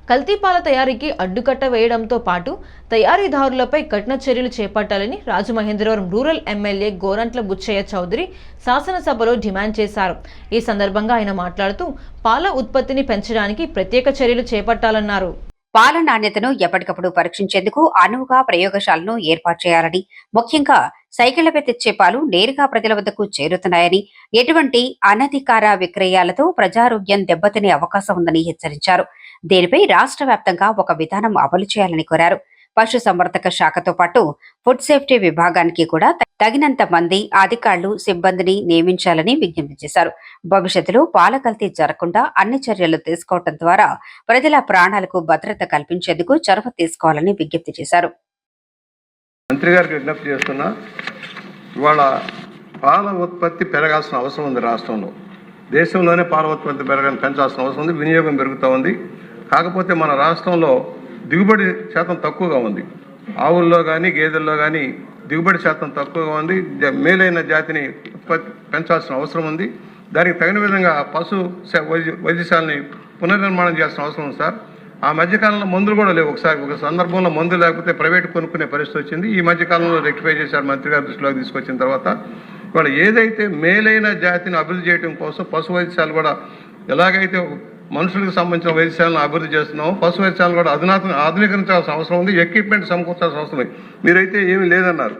కల్తీ పాల తయారీకి అడ్డుకట్ట వేయడంతో పాటు తయారీదారులపై కఠిన చర్యలు చేపట్టాలని రాజమహేంద్రవరం రూరల్ ఎమ్మెల్యే గోరంట్ల బుచ్చయ్య చౌదరి శాసనసభలో డిమాండ్ చేశారు. ఈ సందర్భంగా ఆయన మాట్లాడుతూ పాల ఉత్పత్తిని పెంచడానికి ప్రత్యేక చర్యలు చేపట్టాలన్నారు. పాల నాణ్యతను ఎప్పటికప్పుడు పరీక్షించేందుకు అనువుగా ప్రయోగశాలను ఏర్పాటు చేయాలని, ముఖ్యంగా సైకిళ్లపై తెచ్చే పాలు నేరుగా ప్రజల వద్దకు చేరుతున్నాయని, ఎటువంటి అనధికార విక్రయాలతో ప్రజారోగ్యం దెబ్బతినే అవకాశం ఉందని హెచ్చరించారు. దీనిపై రాష్ట్ర వ్యాప్తంగా ఒక విధానం అమలు చేయాలని కోరారు. పశు సంవర్ధక శాఖతో పాటు ఫుడ్ సేఫ్టీ విభాగానికి కూడా తగినంత మంది అధికారులు, సిబ్బందిని నియమించాలని విజ్ఞప్తి చేశారు. భవిష్యత్తులో పాల కల్తీ జరగకుండా అన్ని చర్యలు తీసుకోవడం ద్వారా ప్రజల ప్రాణాలకు భద్రత కల్పించేందుకు చొరవ తీసుకోవాలని విజ్ఞప్తి చేశారు. మంత్రి గారికి విజ్ఞప్తి చేస్తున్నా, ఇవాళ పాల ఉత్పత్తి పెరగాల్సిన అవసరం ఉంది. రాష్ట్రంలో, దేశంలోనే పాల ఉత్పత్తి పెంచాల్సిన అవసరం ఉంది. వినియోగం పెరుగుతూ ఉంది. కాకపోతే మన రాష్ట్రంలో దిగుబడి శాతం తక్కువగా ఉంది. ఆవుల్లో కానీ గేదెల్లో కానీ దిగుబడి శాతం తక్కువగా ఉంది. మేలైన జాతిని పెంచాల్సిన అవసరం ఉంది. దానికి తగిన విధంగా పశు వైద్యశాలని పునర్నిర్మాణం చేయాల్సిన అవసరం ఉంది సార్. ఆ మధ్యకాలంలో మందులు కూడా లేవు. ఒక సందర్భంలో మందులు లేకపోతే ప్రైవేట్ కొనుక్కునే పరిస్థితి వచ్చింది. ఈ మధ్యకాలంలో రెక్టిఫై చేశారు. మంత్రి గారి దృష్టిలోకి తీసుకొచ్చిన తర్వాత ఇవాళ ఏదైతే మేలైన జాతిని అభివృద్ధి చేయడం కోసం పశు వైద్యశాలు కూడా ఎలాగైతే మనుషులకు సంబంధించిన వైద్యశాలను అభివృద్ధి చేస్తున్నాము, పశు వైద్యశాలను కూడా ఆధునీకరించాల్సిన అవసరం ఉంది. ఎక్విప్మెంట్ సమకూర్చాల్సిన అవసరం ఉంది. మీరైతే ఏమీ లేదన్నారు.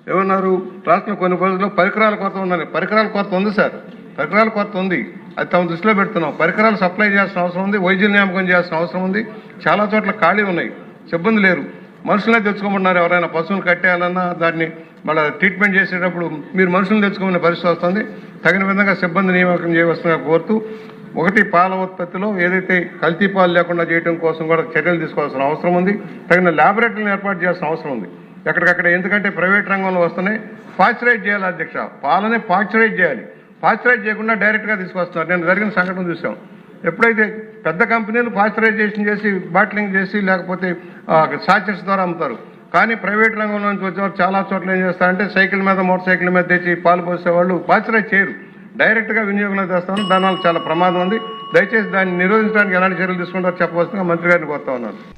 ఏమన్నారు? రాష్ట్రంలో కొన్ని రోజుల్లో పరికరాల కొరత ఉందని. పరికరాల కొరత ఉంది సార్, పరికరాల కొరత ఉంది. అది తమ దృష్టిలో పెడుతున్నాం. పరికరాలు సప్లై చేయాల్సిన అవసరం ఉంది. వైద్యుల నియామకం చేయాల్సిన అవసరం ఉంది. చాలా చోట్ల ఖాళీ ఉన్నాయి, సిబ్బంది లేరు. మనుషులనే తెచ్చుకోమన్నారు. ఎవరైనా పశువులు కట్టేయాలన్నా దాన్ని మళ్ళీ ట్రీట్మెంట్ చేసేటప్పుడు మీరు మనుషులను తెచ్చుకోమనే పరిస్థితి వస్తుంది. తగిన విధంగా సిబ్బంది నియామకం చేయవలసిందిగా కోరుతూ, ఒకటి పాల ఉత్పత్తిలో ఏదైతే కల్తీ పాలు లేకుండా చేయడం కోసం కూడా చర్యలు తీసుకోవాల్సిన అవసరం ఉంది. తగిన ల్యాబొరేటరీని ఏర్పాటు చేయాల్సిన అవసరం ఉంది ఎక్కడికక్కడ. ఎందుకంటే ప్రైవేట్ రంగంలో వస్తున్నాయి. పాశ్చరైజ్ చేయాలి అధ్యక్ష, పాలని పాశ్చరైజ్ చేయాలి. పాశ్చరైజ్ చేయకుండా డైరెక్ట్గా తీసుకొస్తున్నారు. నేను జరిగిన సంఘటన చూసాం. ఎప్పుడైతే పెద్ద కంపెనీలు పాశ్చరైజేషన్ చేసి బాటిలింగ్ చేసి లేకపోతే సాచెట్స్ ద్వారా అమ్ముతారు. కానీ ప్రైవేట్ రంగంలో నుంచి వచ్చేవారు చాలా చోట్ల ఏం చేస్తారంటే సైకిల్ మీద, మోటార్ సైకిల్ మీద తెచ్చి పాలు పోసేవాళ్ళు పాశ్చరైజ్ చేయరు, డైరెక్ట్గా వినియోగంలో తెస్తామని. దానివల్ల చాలా ప్రమాదం ఉంది. దయచేసి దాన్ని నిరోధించడానికి ఎలాంటి చర్యలు తీసుకుంటారో చెప్పవలసిందిగా మంత్రి గారిని కోరుతా ఉన్నాను.